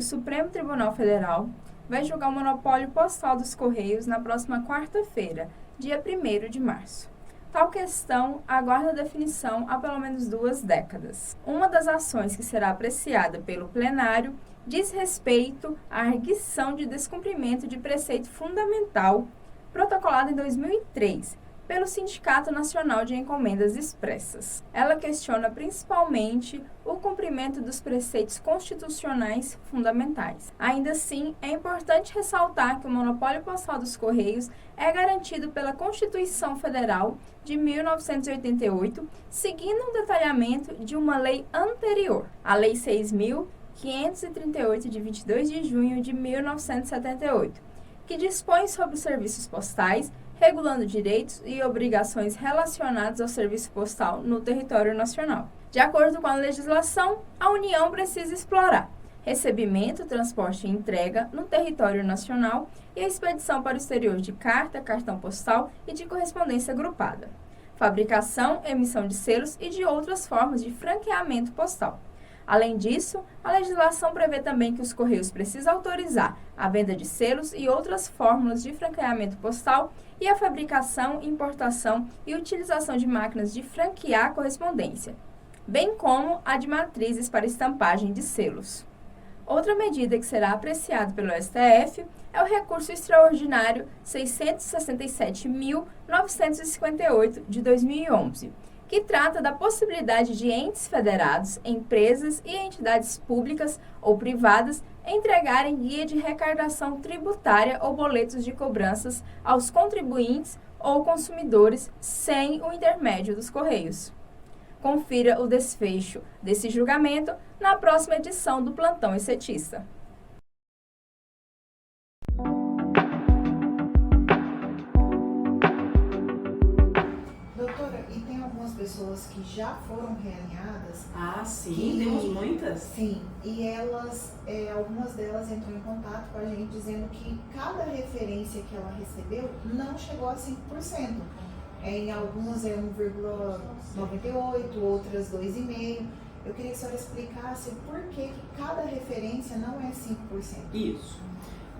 Supremo Tribunal Federal vai julgar o monopólio postal dos Correios na próxima quarta-feira, dia 1º de março. Tal questão aguarda definição há pelo menos 2 décadas. Uma das ações que será apreciada pelo plenário diz respeito à arguição de descumprimento de preceito fundamental protocolado em 2003 pelo Sindicato Nacional de Encomendas Expressas. Ela questiona principalmente o cumprimento dos preceitos constitucionais fundamentais. Ainda assim, é importante ressaltar que o monopólio postal dos Correios é garantido pela Constituição Federal de 1988, seguindo um detalhamento de uma lei anterior, a Lei 6.538, de 22 de junho de 1978, que dispõe sobre os serviços postais, regulando direitos e obrigações relacionados ao serviço postal no território nacional. De acordo com a legislação, a União precisa explorar recebimento, transporte e entrega no território nacional e a expedição para o exterior de carta, cartão postal e de correspondência agrupada, fabricação, emissão de selos e de outras formas de franqueamento postal. Além disso, a legislação prevê também que os Correios precisam autorizar a venda de selos e outras fórmulas de franqueamento postal e a fabricação, importação e utilização de máquinas de franquear correspondência, bem como a de matrizes para estampagem de selos. Outra medida que será apreciada pelo STF é o recurso extraordinário 667.958 de 2011, que trata da possibilidade de entes federados, empresas e entidades públicas ou privadas entregarem guia de recardação tributária ou boletos de cobranças aos contribuintes ou consumidores sem o intermédio dos Correios. Confira o desfecho desse julgamento na próxima edição do Plantão Ecetista. Pessoas que já foram realinhadas. Ah, sim, temos muitas. Sim, e elas, algumas delas entram em contato com a gente dizendo que cada referência que ela recebeu não chegou a 5%. Em algumas é 1,98%, outras 2,5%. Eu queria que a senhora explicasse por que cada referência não é 5%. Isso.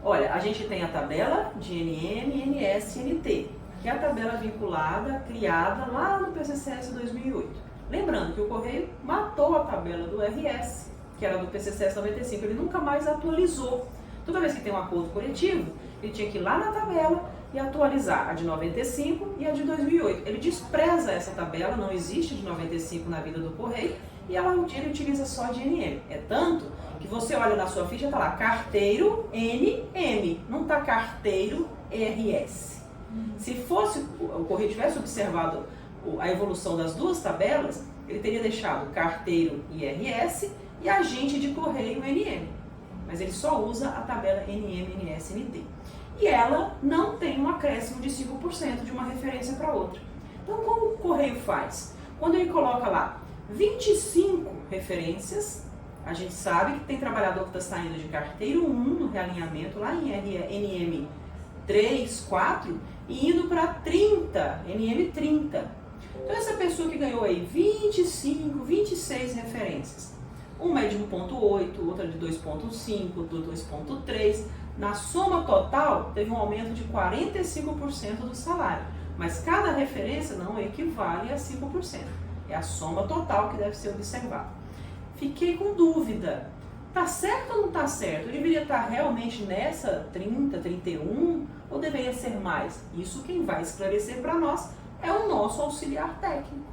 Olha, a gente tem a tabela de NM, NS e NT, que é a tabela vinculada, criada lá no PCCS 2008. Lembrando que o Correio matou a tabela do RS, que era do PCCS 95, ele nunca mais atualizou. Toda vez que tem um acordo coletivo, ele tinha que ir lá na tabela e atualizar a de 95 e a de 2008. Ele despreza essa tabela, não existe de 95 na vida do Correio, e ele utiliza só de NM. É tanto que você olha na sua ficha e está lá, carteiro NM, não está carteiro RS. Se fosse, o Correio tivesse observado a evolução das duas tabelas, ele teria deixado carteiro IRS e agente de correio NM. Mas ele só usa a tabela NM, NS, NT. E ela não tem um acréscimo de 5% de uma referência para outra. Então, como o Correio faz? Quando ele coloca lá 25 referências, a gente sabe que tem trabalhador que está saindo de carteiro 1 no realinhamento, lá em NM 3, 4, e indo para 30, NM 30. Então essa pessoa que ganhou aí 25, 26 referências, uma é de 1.8, outra de 2.5, do 2.3, na soma total teve um aumento de 45% do salário, mas cada referência não equivale a 5%, é a soma total que deve ser observada. Fiquei com dúvida. Tá certo ou não tá certo? Eu deveria estar realmente nessa 30, 31 ou deveria ser mais? Isso quem vai esclarecer para nós é o nosso auxiliar técnico.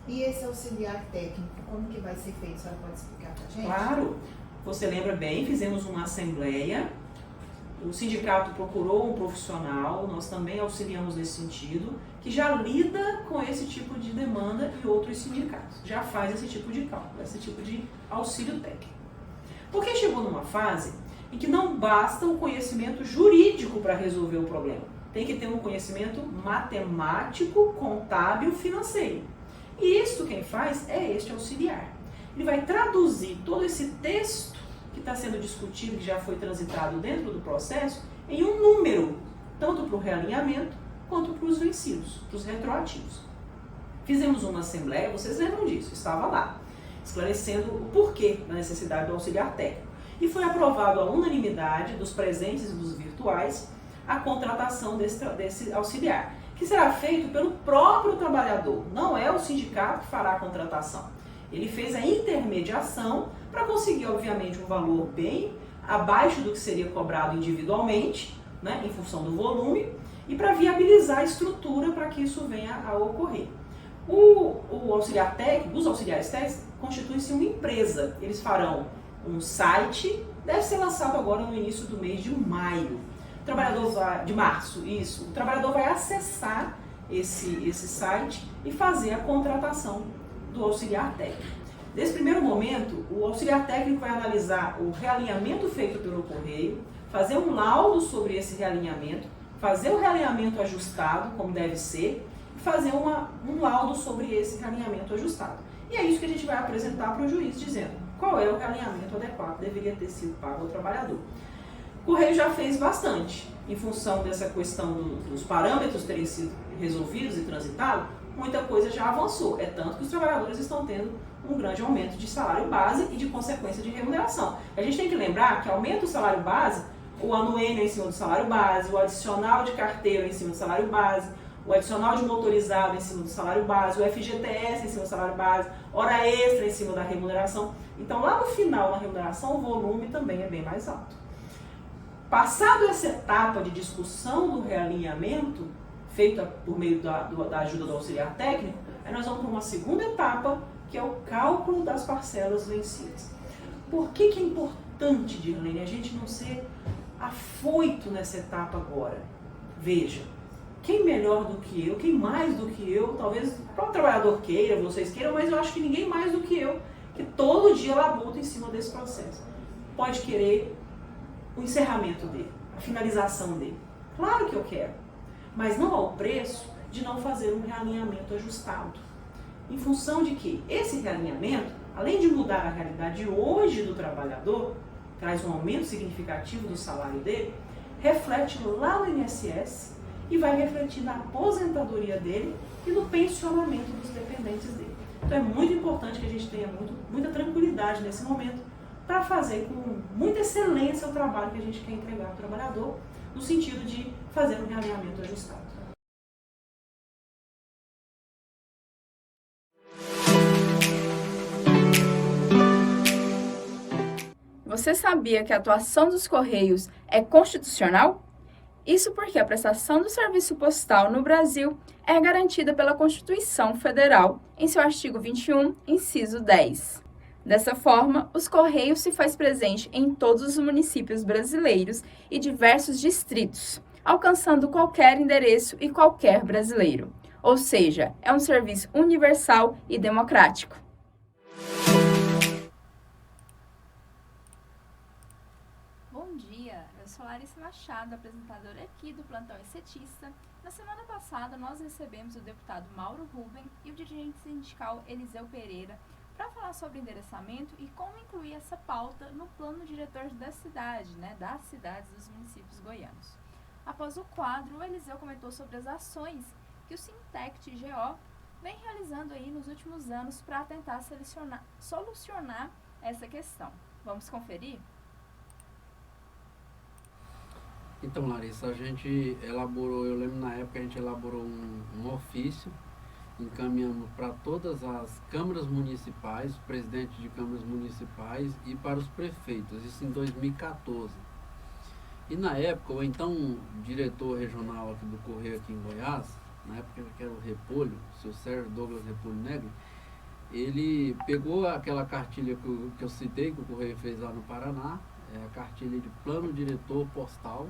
E esse auxiliar técnico, como que vai ser feito? A senhora pode explicar para a gente? Claro. Você lembra bem, fizemos uma assembleia, o sindicato procurou um profissional, nós também auxiliamos nesse sentido, que já lida com esse tipo de demanda e outros sindicatos. Já faz esse tipo de cálculo, esse tipo de auxílio técnico. Porque chegou numa fase em que não basta um conhecimento jurídico para resolver o problema. Tem que ter um conhecimento matemático, contábil, financeiro. E isso quem faz é este auxiliar. Ele vai traduzir todo esse texto que está sendo discutido, que já foi transitado dentro do processo, em um número, tanto para o realinhamento quanto para os vencidos, para os retroativos. Fizemos uma assembleia, vocês lembram disso, estava lá, esclarecendo o porquê da necessidade do auxiliar técnico. e foi aprovado à unanimidade dos presentes e dos virtuais a contratação desse auxiliar, que será feito pelo próprio trabalhador, não é o sindicato que fará a contratação. Ele fez a intermediação para conseguir, obviamente, um valor bem abaixo do que seria cobrado individualmente, né, em função do volume, e para viabilizar a estrutura para que isso venha a ocorrer. O auxiliar técnico, os auxiliares técnicos, constituem-se uma empresa. Eles farão um site, deve ser lançado agora no início do mês de maio. O trabalhador vai, de março, isso. O trabalhador vai acessar esse site e fazer a contratação do auxiliar técnico. Nesse primeiro momento, o auxiliar técnico vai analisar o realinhamento feito pelo correio, fazer um laudo sobre esse realinhamento, fazer o realinhamento ajustado, como deve ser, e fazer um laudo sobre esse realinhamento ajustado. E é isso que a gente vai apresentar para o juiz, dizendo qual é o realinhamento adequado que deveria ter sido pago ao trabalhador. O Correio já fez bastante, em função dessa questão dos parâmetros terem sido resolvidos e transitados, muita coisa já avançou. É tanto que os trabalhadores estão tendo um grande aumento de salário base e de consequência de remuneração. A gente tem que lembrar que aumenta o salário base, o anuênio em cima do salário base, o adicional de carteira em cima do salário base, o adicional de motorizado em cima do salário base, o FGTS em cima do salário base, hora extra em cima da remuneração. Então, lá no final, na remuneração, o volume também é bem mais alto. Passado essa etapa de discussão do realinhamento, feita por meio da ajuda do auxiliar técnico, aí nós vamos para uma segunda etapa, que é o cálculo das parcelas vencidas. Por que é importante, Dirlene, a gente não ser afoito nessa etapa agora? Veja, quem melhor do que eu, quem mais do que eu, talvez o próprio trabalhador queira, vocês queiram, mas eu acho que ninguém mais do que eu, que todo dia labuta em cima desse processo, pode querer o encerramento dele, a finalização dele. Claro que eu quero, mas não ao preço de não fazer um realinhamento ajustado. Em função de que esse realinhamento, além de mudar a realidade hoje do trabalhador, traz um aumento significativo do salário dele, reflete lá no INSS e vai refletir na aposentadoria dele e no pensionamento dos dependentes dele. Então é muito importante que a gente tenha muita tranquilidade nesse momento para fazer com muita excelência o trabalho que a gente quer entregar ao trabalhador, no sentido de fazer um realinhamento ajustado. Você sabia que a atuação dos Correios é constitucional? Isso porque a prestação do serviço postal no Brasil é garantida pela Constituição Federal, em seu artigo 21, inciso 10. Dessa forma, os Correios se faz presente em todos os municípios brasileiros e diversos distritos, alcançando qualquer endereço e qualquer brasileiro. Ou seja, é um serviço universal e democrático. Bom dia, eu sou Larissa Machado, apresentadora aqui do Plantão Ecetista. Na semana passada, nós recebemos o deputado Mauro Ruben e o dirigente sindical Eliseu Pereira para falar sobre endereçamento e como incluir essa pauta no plano diretor da cidade, das cidades dos municípios goianos. Após o quadro, o Eliseu comentou sobre as ações que o Sintect GO vem realizando aí nos últimos anos para tentar solucionar essa questão. Vamos conferir? Então, Larissa, a gente elaborou, eu lembro na época a gente elaborou um ofício, encaminhamos para todas as câmaras municipais, presidentes de câmaras municipais e para os prefeitos, isso em 2014. E na época, o então diretor regional aqui do Correio aqui em Goiás, na época que era o Repolho, o seu Sérgio Douglas Repolho Negri, ele pegou aquela cartilha que eu citei, que o Correio fez lá no Paraná, a cartilha de plano diretor postal.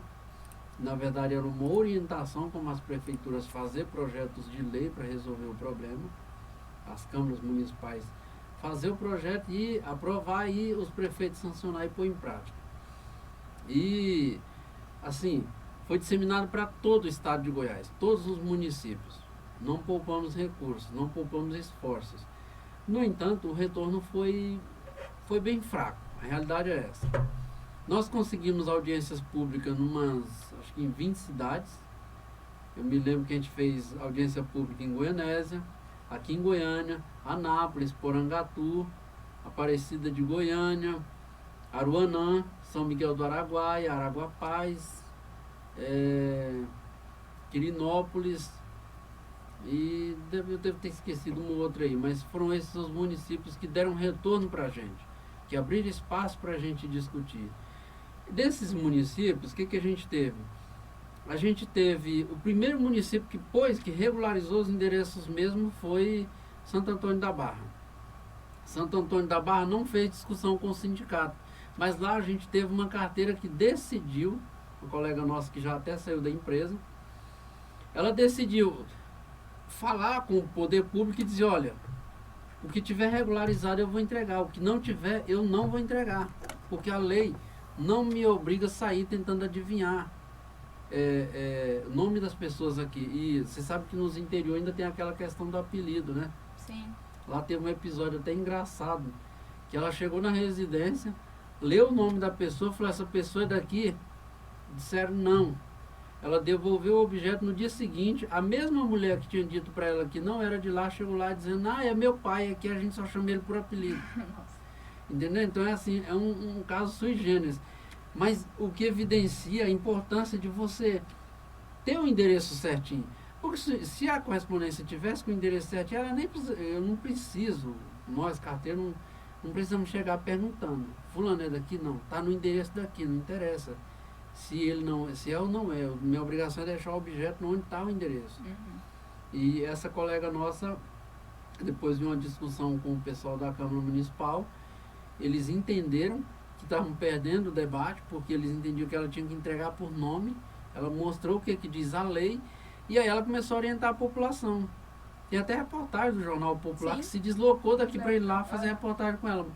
Na verdade, era uma orientação como as prefeituras fazer projetos de lei para resolver o problema, as câmaras municipais fazer o projeto e aprovar e os prefeitos sancionar e pôr em prática. E, assim, foi disseminado para todo o estado de Goiás, todos os municípios. Não poupamos recursos, não poupamos esforços. No entanto, o retorno foi bem fraco, a realidade é essa. Nós conseguimos audiências públicas acho que em 20 cidades. Eu me lembro que a gente fez audiência pública em Goianésia, aqui em Goiânia, Anápolis, Porangatu, Aparecida de Goiânia, Aruanã, São Miguel do Araguaia, Araguapaz, Quirinópolis, e eu devo ter esquecido um ou outro aí, mas foram esses os municípios que deram retorno para a gente, que abriram espaço para a gente discutir. Desses municípios, o que a gente teve? A gente teve, o primeiro município que regularizou os endereços mesmo foi Santo Antônio da Barra. Santo Antônio da Barra não fez discussão com o sindicato, mas lá a gente teve uma carteira que decidiu, uma colega nossa que já até saiu da empresa, ela decidiu falar com o poder público e dizer, olha, o que tiver regularizado eu vou entregar, o que não tiver eu não vou entregar, porque a lei não me obriga a sair tentando adivinhar o nome das pessoas aqui. E você sabe que nos interior ainda tem aquela questão do apelido, né? Sim. Lá teve um episódio até engraçado, que ela chegou na residência, leu o nome da pessoa, falou, essa pessoa é daqui? Disseram não. Ela devolveu o objeto no dia seguinte, a mesma mulher que tinha dito para ela que não era de lá, chegou lá dizendo, é meu pai, aqui a gente só chama ele por apelido. Entendeu? Então é assim, é um caso sui generis. Mas o que evidencia a importância de você ter o endereço certinho. Porque se a correspondência tivesse com o endereço certinho, ela nem precisa, eu não preciso, nós carteiros não precisamos chegar perguntando, fulano é daqui? Não, está no endereço daqui, não interessa. Se é ou não é, minha obrigação é deixar o objeto onde está o endereço. Uhum. E essa colega nossa, depois de uma discussão com o pessoal da Câmara Municipal, eles entenderam que estavam perdendo o debate, porque eles entendiam que ela tinha que entregar por nome, ela mostrou o que diz a lei, e aí ela começou a orientar a população. Tem até reportagem do Jornal Popular, Sim, que se deslocou daqui para ir lá fazer reportagem com ela,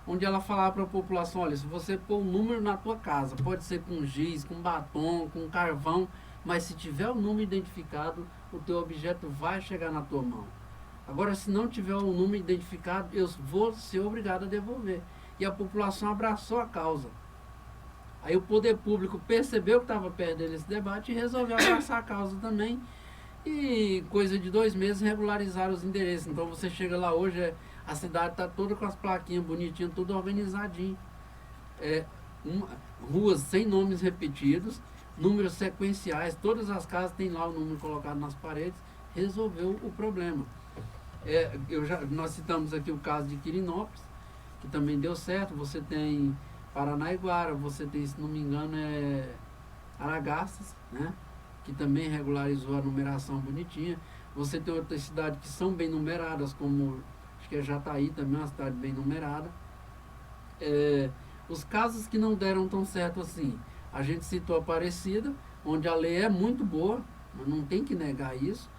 onde ela falava para a população, olha, se você pôr um número na tua casa, pode ser com giz, com batom, com carvão, mas se tiver o número identificado, o teu objeto vai chegar na tua mão. Agora, se não tiver o número identificado, eu vou ser obrigado a devolver. E a população abraçou a causa. Aí o poder público percebeu que estava perdendo esse debate e resolveu abraçar a causa também. E coisa de 2 meses regularizaram os endereços. Então você chega lá hoje, a cidade está toda com as plaquinhas bonitinhas, tudo organizadinho. Ruas sem nomes repetidos, números sequenciais, todas as casas têm lá o número colocado nas paredes, resolveu o problema. Nós citamos aqui o caso de Quirinópolis, que também deu certo. Você tem Paranaiguara, você tem, se não me engano, Aragarças, né? Que também regularizou a numeração bonitinha. Você tem outras cidades que são bem numeradas, como acho que é Jataí também, uma cidade bem numerada. Os casos que não deram tão certo assim, a gente citou Aparecida, onde a lei é muito boa, não tem que negar isso,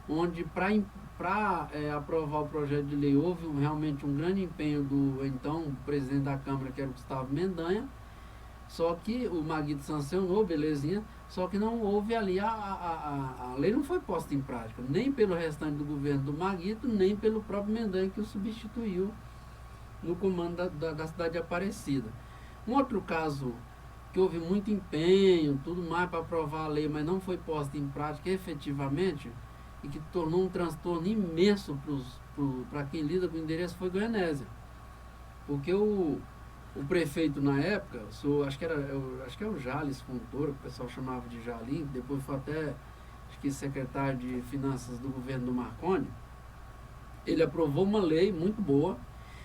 onde para aprovar o projeto de lei houve realmente um grande empenho do então presidente da Câmara, que era o Gustavo Mendanha, só que o Maguito sancionou, belezinha, só que não houve ali, a lei não foi posta em prática, nem pelo restante do governo do Maguito, nem pelo próprio Mendanha, que o substituiu no comando da cidade de Aparecida. Um outro caso que houve muito empenho, tudo mais para aprovar a lei, mas não foi posta em prática efetivamente, e que tornou um transtorno imenso para quem lida com o endereço, foi Goianésia. Porque o prefeito na época, acho que é o Jales Fontoura, que o pessoal chamava de Jalim, depois foi até acho que secretário de Finanças do governo do Marconi, ele aprovou uma lei muito boa,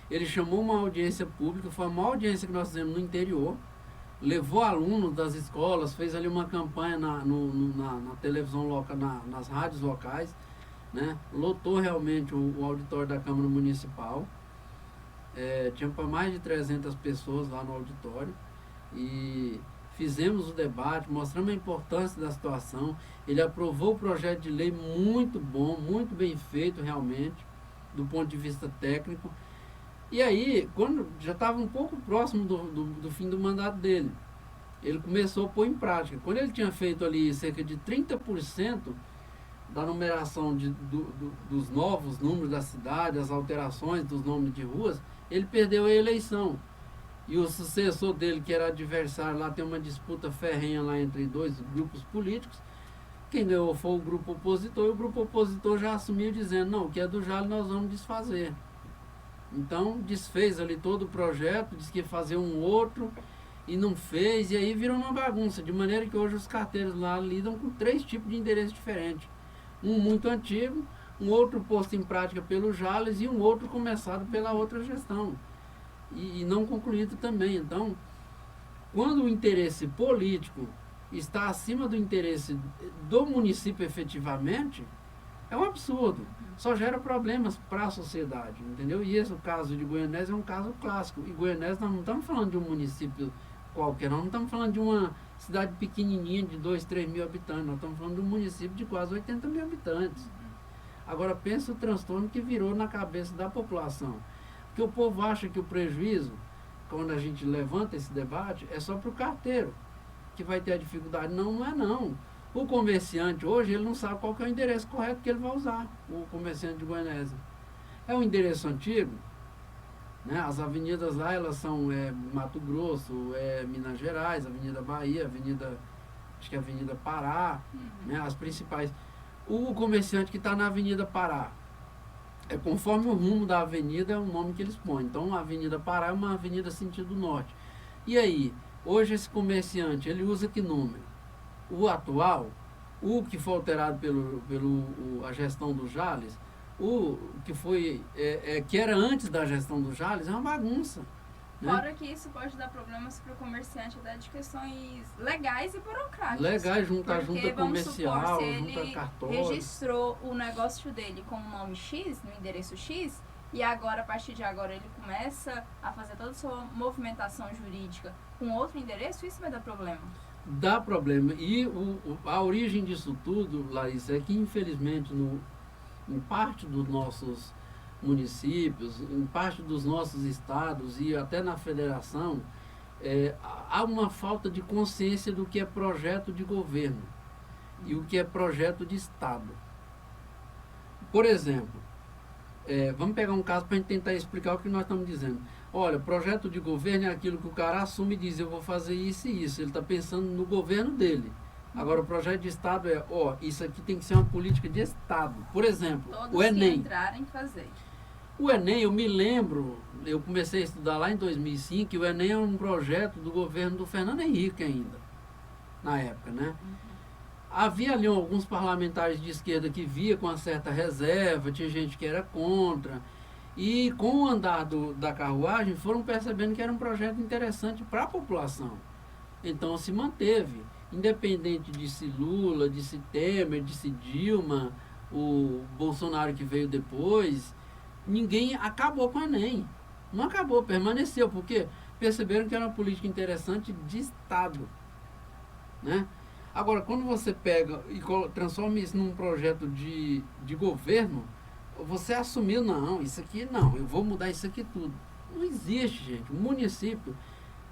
ele chamou uma audiência pública, foi a maior audiência que nós fizemos no interior, levou alunos das escolas, fez ali uma campanha na televisão local, nas rádios locais, né? Lotou realmente o auditório da Câmara Municipal, tinha para mais de 300 pessoas lá no auditório, e fizemos o debate, mostramos a importância da situação. Ele aprovou o projeto de lei muito bom, muito bem feito realmente, do ponto de vista técnico. E aí, quando já estava um pouco próximo do fim do mandato dele, ele começou a pôr em prática. Quando ele tinha feito ali cerca de 30% da numeração dos novos números da cidade, as alterações dos nomes de ruas, ele perdeu a eleição. E o sucessor dele, que era adversário, lá tem uma disputa ferrenha lá entre 2 grupos políticos. Quem ganhou foi o grupo opositor, e o grupo opositor já assumiu dizendo, não, o que é do Jales nós vamos desfazer. Então, desfez ali todo o projeto, disse que ia fazer um outro e não fez, e aí virou uma bagunça, de maneira que hoje os carteiros lá lidam com 3 tipos de endereços diferentes. Um muito antigo, um outro posto em prática pelo Jales e um outro começado pela outra gestão. E não concluído também. Então, quando o interesse político está acima do interesse do município efetivamente, é um absurdo. Só gera problemas para a sociedade, entendeu? E esse o caso de Goianésia é um caso clássico. E Goianésia, nós não estamos falando de um município qualquer, nós não estamos falando de uma cidade pequenininha de 2, 3 mil habitantes, nós estamos falando de um município de quase 80 mil habitantes. Agora pensa o transtorno que virou na cabeça da população. Porque o povo acha que o prejuízo, quando a gente levanta esse debate, é só para o carteiro, que vai ter a dificuldade. Não, não é não. O comerciante hoje, ele não sabe qual que é o endereço correto que ele vai usar, o comerciante de Goianésia. É um endereço antigo, né? As avenidas lá, elas são Mato Grosso, Minas Gerais, Avenida Bahia, acho que é Avenida Pará, né? As principais. O comerciante que está na Avenida Pará, conforme o rumo da avenida, é o nome que eles põem. Então, a Avenida Pará é uma avenida sentido norte. E aí, hoje esse comerciante, ele usa que número? O atual, o que foi alterado a gestão do Jales, o que foi, que era antes da gestão do Jales, é uma bagunça. Né? Fora que isso pode dar problemas para o comerciante até de questões legais e burocráticas. Legais, junto à Porque, junta vamos comercial, supor, se junto a ele cartório. registrou o negócio dele com o nome X, no endereço X, e agora, a partir de agora, ele começa a fazer toda a sua movimentação jurídica com outro endereço, isso vai dar problema. Dá problema. E a origem disso tudo, Larissa, é que infelizmente em parte dos nossos municípios, em parte dos nossos estados e até na federação, há uma falta de consciência do que é projeto de governo e o que é projeto de Estado. Por exemplo, vamos pegar um caso para a gente tentar explicar o que nós estamos dizendo. Olha, projeto de governo é aquilo que o cara assume e diz, eu vou fazer isso e isso. Ele está pensando no governo dele. Agora, o projeto de Estado isso aqui tem que ser uma política de Estado. Por exemplo, Todos o Enem. que entrarem fazer. O Enem, eu me lembro, eu comecei a estudar lá em 2005, e o Enem é um projeto do governo do Fernando Henrique ainda, na época, né? Havia ali alguns parlamentares de esquerda que via com uma certa reserva, tinha gente que era contra. E com o andar da carruagem foram percebendo que era um projeto interessante para a população. Então se manteve, independente de se Lula, de se Temer, de se Dilma, o Bolsonaro que veio depois, ninguém acabou com o Enem. Não acabou, permaneceu, porque perceberam que era uma política interessante de Estado. Né? Agora, quando você pega e transforma isso num projeto de governo, você assumiu, não, isso aqui não, eu vou mudar isso aqui tudo. Não existe, gente. Um município,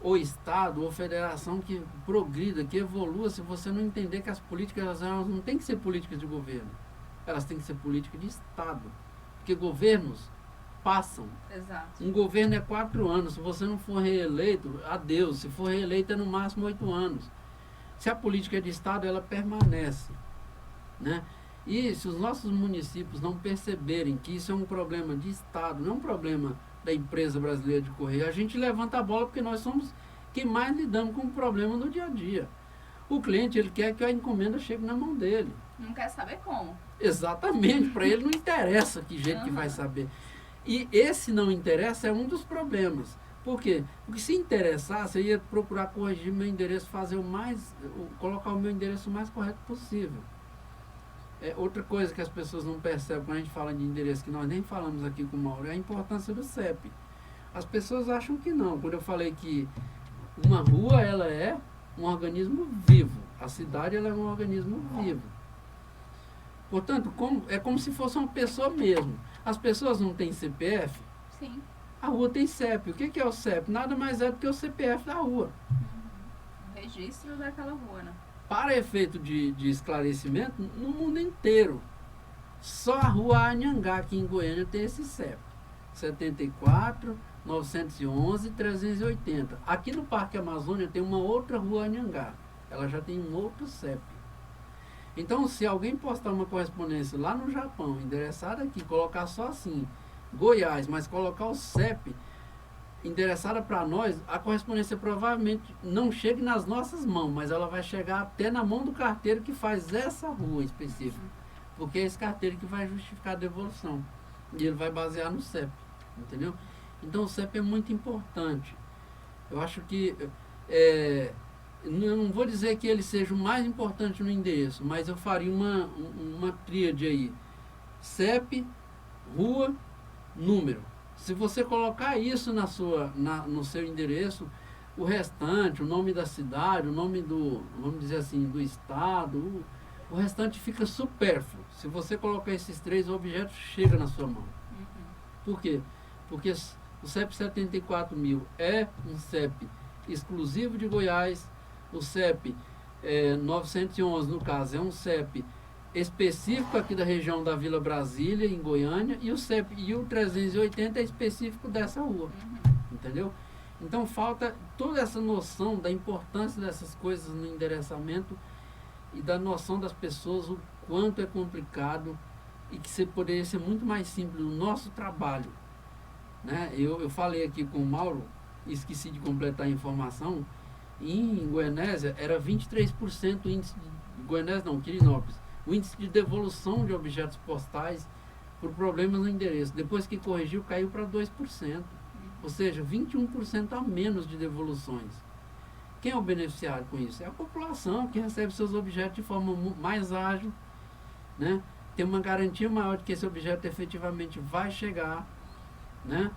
ou estado, ou federação que progrida, que evolua, se você não entender que as políticas, elas não têm que ser políticas de governo. Elas têm que ser políticas de Estado. Porque governos passam. Exato. Um governo é 4 anos. Se você não for reeleito, adeus. Se for reeleito, é no máximo 8 anos. Se a política é de Estado, ela permanece. Né? E se os nossos municípios não perceberem que isso é um problema de Estado, não é um problema da empresa brasileira de correio, a gente levanta a bola porque nós somos quem mais lidamos com o problema no dia a dia. O cliente, ele quer que a encomenda chegue na mão dele. Não quer saber como. Exatamente, para ele não interessa que jeito que vai saber. E esse não interessa é um dos problemas. Por quê? Porque se interessasse, eu ia procurar corrigir meu endereço, colocar o meu endereço o mais correto possível. Outra coisa que as pessoas não percebem quando a gente fala de endereço, que nós nem falamos aqui com o Mauro, é a importância do CEP. As pessoas acham que não. Quando eu falei que uma rua, ela é um organismo vivo. A cidade, ela é um organismo vivo. Portanto, é como se fosse uma pessoa mesmo. As pessoas não têm CPF? Sim. A rua tem CEP. O que é o CEP? Nada mais é do que o CPF da rua. O registro daquela rua, né? Para efeito de esclarecimento, no mundo inteiro, só a rua Anhangá, aqui em Goiânia, tem esse CEP. 74, 911, 380. Aqui no Parque Amazônia tem uma outra rua Anhangá. Ela já tem um outro CEP. Então, se alguém postar uma correspondência lá no Japão, endereçada aqui, colocar só assim, Goiás, mas colocar o CEP endereçada para nós, a correspondência provavelmente não chega nas nossas mãos, mas ela vai chegar até na mão do carteiro que faz essa rua específica, porque é esse carteiro que vai justificar a devolução e ele vai basear no CEP, entendeu? Então o CEP é muito importante. Eu acho que eu não vou dizer que ele seja o mais importante no endereço, mas eu faria uma tríade aí: CEP, rua, número. Se você colocar isso no seu endereço, o restante, o nome da cidade, o nome do, vamos dizer assim, do estado, o restante fica supérfluo. Se você colocar esses 3, o objeto chega na sua mão. Por quê? Porque o CEP 74.000 é um CEP exclusivo de Goiás, o CEP 911, no caso, é um CEP específico aqui da região da Vila Brasília, em Goiânia, e o 380 é específico dessa rua, entendeu? Então falta toda essa noção da importância dessas coisas no endereçamento e da noção das pessoas, o quanto é complicado e que poderia ser muito mais simples no nosso trabalho, né? Eu falei aqui com o Mauro, esqueci de completar a informação, em Goianésia era 23% o índice de Goianésia, não, Quirinópolis, o índice de devolução de objetos postais por problemas no endereço. Depois que corrigiu, caiu para 2%. Ou seja, 21% a menos de devoluções. Quem é o beneficiário com isso? É a população que recebe seus objetos de forma mais ágil, né? Tem uma garantia maior de que esse objeto efetivamente vai chegar, né?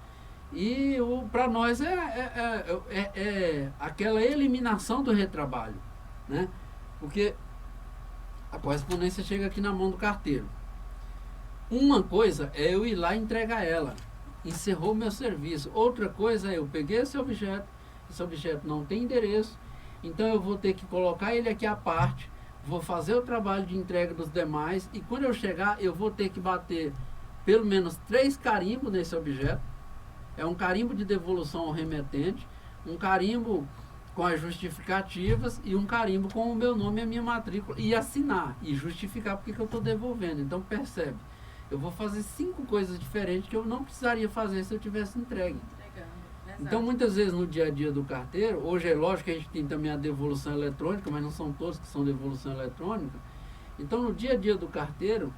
E para nós é aquela eliminação do retrabalho, né? Porque a correspondência chega aqui na mão do carteiro. Uma coisa é eu ir lá e entregar ela. Encerrou o meu serviço. Outra coisa é eu peguei esse objeto não tem endereço, então eu vou ter que colocar ele aqui à parte, vou fazer o trabalho de entrega dos demais, e quando eu chegar eu vou ter que bater pelo menos 3 carimbos nesse objeto. É um carimbo de devolução ao remetente, um carimbo com as justificativas e um carimbo com o meu nome e a minha matrícula, e assinar e justificar porque que eu estou devolvendo. Então percebe, eu vou fazer 5 coisas diferentes que eu não precisaria fazer se eu tivesse entregue. Então muitas vezes no dia a dia do carteiro, hoje é lógico que a gente tem também a devolução eletrônica, mas não são todos que são devolução eletrônica. Então no dia a dia do carteiro,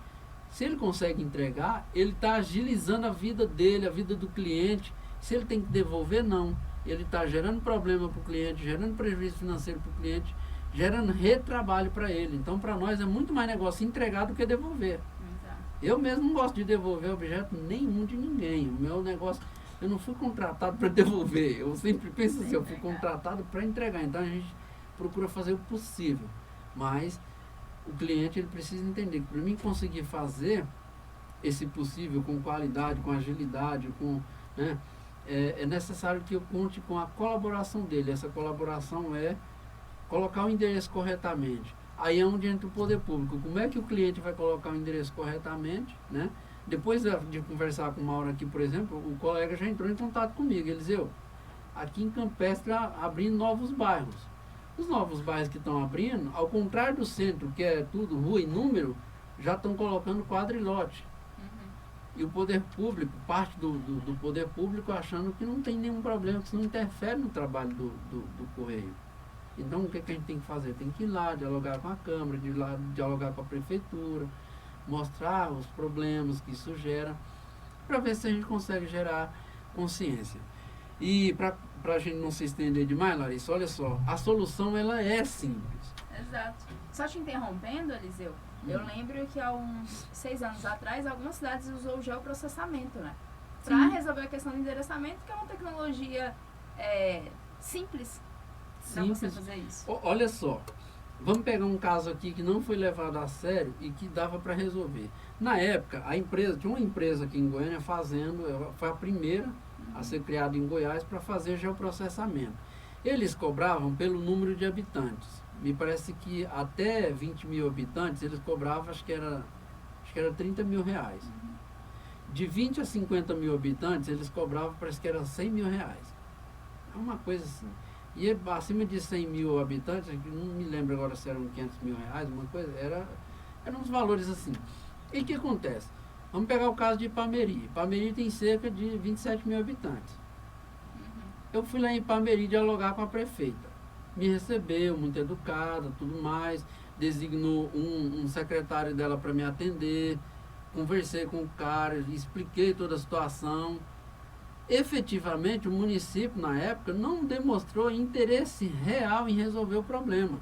se ele consegue entregar, ele está agilizando a vida dele, a vida do cliente. Se ele tem que devolver, não. Ele está gerando problema para o cliente, gerando prejuízo financeiro para o cliente, gerando retrabalho para ele. Então, para nós é muito mais negócio entregar do que devolver. Exato. Eu mesmo não gosto de devolver objeto nenhum de ninguém. O meu negócio, eu não fui contratado para devolver. Eu sempre penso assim, eu fui contratado para entregar. Então, a gente procura fazer o possível. Mas o cliente ele precisa entender que para mim conseguir fazer esse possível com qualidade, com agilidade, né, é necessário que eu conte com a colaboração dele. Essa colaboração é colocar o endereço corretamente. Aí é onde entra o poder público. Como é que o cliente vai colocar o endereço corretamente, né? Depois de conversar com o Mauro aqui, por exemplo, o colega já entrou em contato comigo. Eliseu, aqui em Campestre abrindo novos bairros. Os novos bairros que estão abrindo, ao contrário do centro, que é tudo rua e número, já estão colocando quadrilote. E o poder público, parte do poder público achando que não tem nenhum problema, que isso não interfere no trabalho do correio. Então o que a gente tem que fazer? Tem que ir lá, dialogar com a Câmara, dialogar com a Prefeitura, mostrar os problemas que isso gera, para ver se a gente consegue gerar consciência. E para a gente não se estender demais, Larissa, olha só, a solução ela é simples. Exato. Só te interrompendo, Eliseu, eu lembro que há uns 6 anos atrás, algumas cidades usou o geoprocessamento, né? Para resolver a questão do endereçamento, que é uma tecnologia simples para você fazer isso. Olha só, vamos pegar um caso aqui que não foi levado a sério e que dava para resolver. Na época, tinha uma empresa aqui em Goiânia foi a primeira a ser criada em Goiás para fazer geoprocessamento. Eles cobravam pelo número de habitantes. Me parece que até 20 mil habitantes eles cobravam, acho que era 30 mil reais. De 20 a 50 mil habitantes eles cobravam, parece que era 100 mil reais. É uma coisa assim. E acima de 100 mil habitantes, não me lembro agora se eram 500 mil reais, uma coisa, eram uns valores assim. E o que acontece? Vamos pegar o caso de Ipameri. Ipameri tem cerca de 27 mil habitantes. Eu fui lá em Ipameri dialogar com a prefeita. Me recebeu, muito educada, tudo mais. Designou um secretário dela para me atender. Conversei com o cara, expliquei toda a situação. Efetivamente, o município, na época, não demonstrou interesse real em resolver o problema.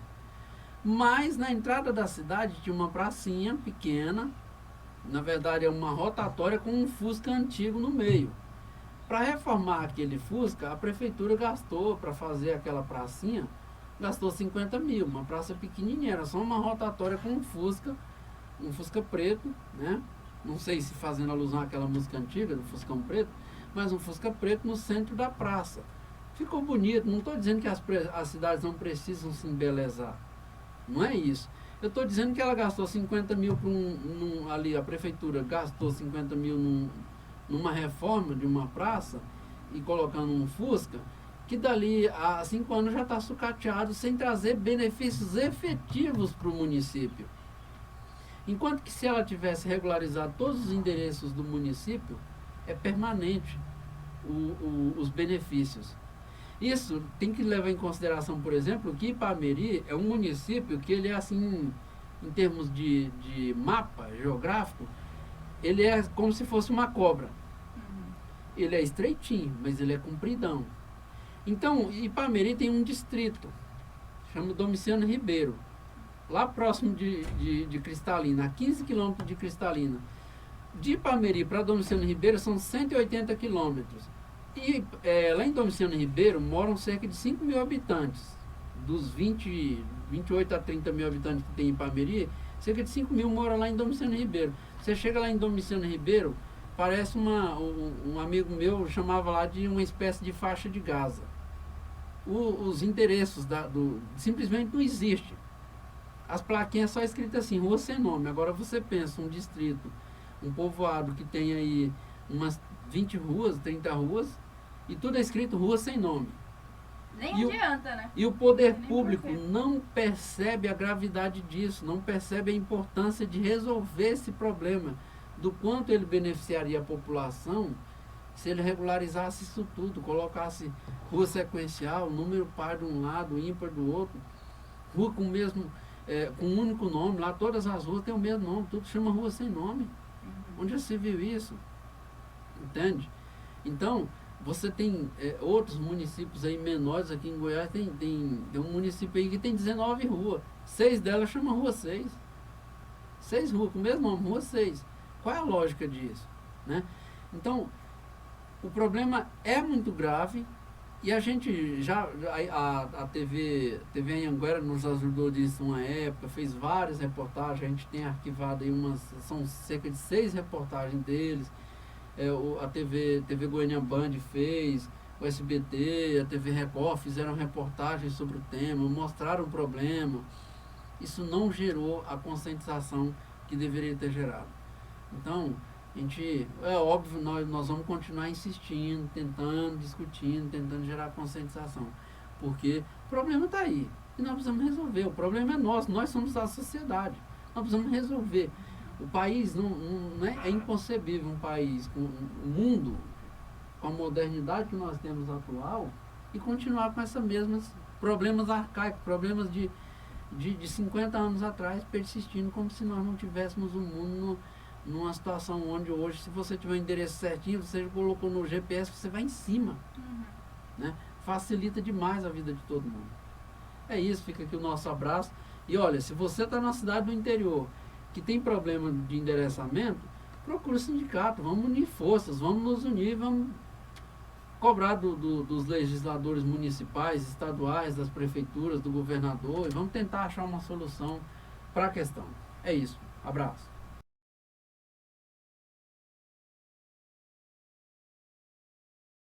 Mas, na entrada da cidade, tinha uma pracinha pequena. Na verdade, é uma rotatória com um Fusca antigo no meio. Para reformar aquele Fusca, a prefeitura gastou, para fazer aquela pracinha, gastou 50 mil. Uma praça pequenininha, era só uma rotatória com um Fusca preto, né? Não sei se fazendo alusão àquela música antiga, do Fuscão Preto, mas um Fusca preto no centro da praça. Ficou bonito, não estou dizendo que as cidades não precisam se embelezar. Não é isso. Eu estou dizendo que ela gastou 50 mil ali, a prefeitura gastou 50 mil numa reforma de uma praça e colocando um Fusca, que dali a 5 anos já está sucateado sem trazer benefícios efetivos para o município. Enquanto que se ela tivesse regularizado todos os endereços do município, é permanente os benefícios. Isso tem que levar em consideração, por exemplo, que Ipameri é um município que ele é assim, em termos de mapa geográfico, ele é como se fosse uma cobra. Ele é estreitinho, mas ele é compridão. Então, Ipameri tem um distrito, chama Domiciano Ribeiro, lá próximo de Cristalina, a 15 quilômetros de Cristalina. De Ipameri para Domiciano Ribeiro são 180 quilômetros. E lá em Domiciano Ribeiro moram cerca de 5 mil habitantes. Dos 28 a 30 mil habitantes que tem em Ipameri, cerca de 5 mil moram lá em Domiciano Ribeiro. Você chega lá em Domiciano Ribeiro, parece um amigo meu chamava lá de uma espécie de faixa de Gaza. Os endereços simplesmente não existem. As plaquinhas só escritas assim, rua sem nome. Agora você pensa, um distrito, um povoado que tem aí umas 20 ruas, 30 ruas, e tudo é escrito rua sem nome. Nem adianta, né? E o poder público não percebe a gravidade disso, não percebe a importância de resolver esse problema, do quanto ele beneficiaria a população se ele regularizasse isso tudo, colocasse rua sequencial, número par de um lado, ímpar do outro, rua com o mesmo, com um único nome, lá todas as ruas têm o mesmo nome, tudo chama rua sem nome. Onde já se viu isso? Entende? Então, você tem outros municípios aí menores, aqui em Goiás tem um município aí que tem 19 ruas, 6 delas chamam Rua 6. 6 ruas com o mesmo nome, Rua 6. Qual é a lógica disso? Né? Então, o problema é muito grave e a gente a TV Anhanguera nos ajudou disso uma época, fez várias reportagens, a gente tem arquivado aí são cerca de 6 reportagens deles. A TV Goiânia Band fez, o SBT, a TV Record fizeram reportagens sobre o tema, mostraram o problema. Isso não gerou a conscientização que deveria ter gerado. Então, é óbvio, nós vamos continuar insistindo, tentando, discutindo, tentando gerar conscientização. Porque o problema está aí e nós precisamos resolver. O problema é nosso, nós somos a sociedade. Nós precisamos resolver. O país não é inconcebível um país, um mundo com a modernidade que nós temos atual e continuar com esses mesmos problemas arcaicos, problemas de 50 anos atrás persistindo como se nós não tivéssemos um mundo numa situação onde hoje, se você tiver o endereço certinho, você colocou no GPS, você vai em cima. Né? Facilita demais a vida de todo mundo. É isso, fica aqui o nosso abraço. E olha, se você está na cidade do interior que tem problema de endereçamento, procura o sindicato, vamos unir forças, vamos nos unir, vamos cobrar dos legisladores municipais, estaduais, das prefeituras, do governador, e vamos tentar achar uma solução para a questão. É isso. Abraço.